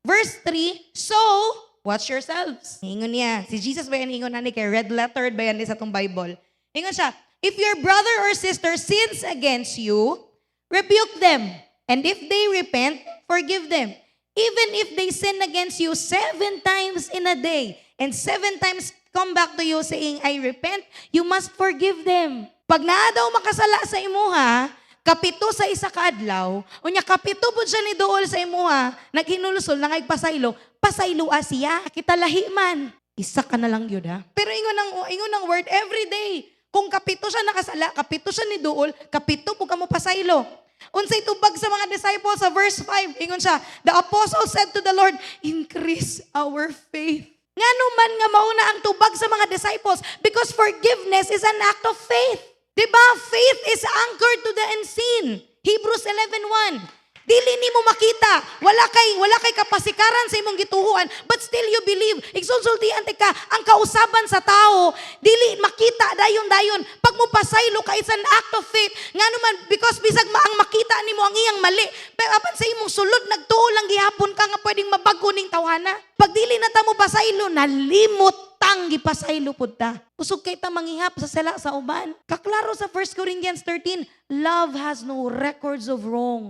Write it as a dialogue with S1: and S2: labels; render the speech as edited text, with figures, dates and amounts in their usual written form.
S1: Verse 3, so, watch yourselves. Ingon niya, si Jesus ba yan ingon na ni kay red lettered ba yan sa itong Bible? Ingon siya, if your brother or sister sins against you, rebuke them. And if they repent, forgive them. Even if they sin against you 7 times in a day, and 7 times come back to you saying, I repent, you must forgive them. Pag naa daw makasala sa imuha, kapito sa isa ka adlaw, unya kapito po siya ni dool sa imuha, naghinulusol, nangagpasaylo, pasaylo siya, kita lahi man. Isa ka na lang yun ha. Pero ingon ng word every day. Kung kapito siya nakasala, kapito siya ni dool, kapito po ka mo pasaylo. Unsay tubag sa mga disciples sa verse 5, ingon siya, the apostle said to the Lord, increase our faith. Nga naman nga mauna ang tubag sa mga disciples because forgiveness is an act of faith. Diba? Faith is anchored to the unseen. Hebrews 11:1. Dili nimo makita, wala kay kapasikaran sa imong gituhuan, but still you believe. Igsulsultian ka, ang kausaban sa tao, dili makita dayon. Pag mo pasaylo ka, it's an act of faith. Nga naman, because bisag ang makita nimo ang iyang mali, pero apan sa imong sulod, nagtuo lang gihapon ka nga pwedeng mabago ning tawhana. Pag dili na ta mo pasaylo, nalimot tang gipasaylo pud ta. Usog kay ta manghihap sa sala sa uban. Kaklaro sa 1 Corinthians 13, love has no records of wrong.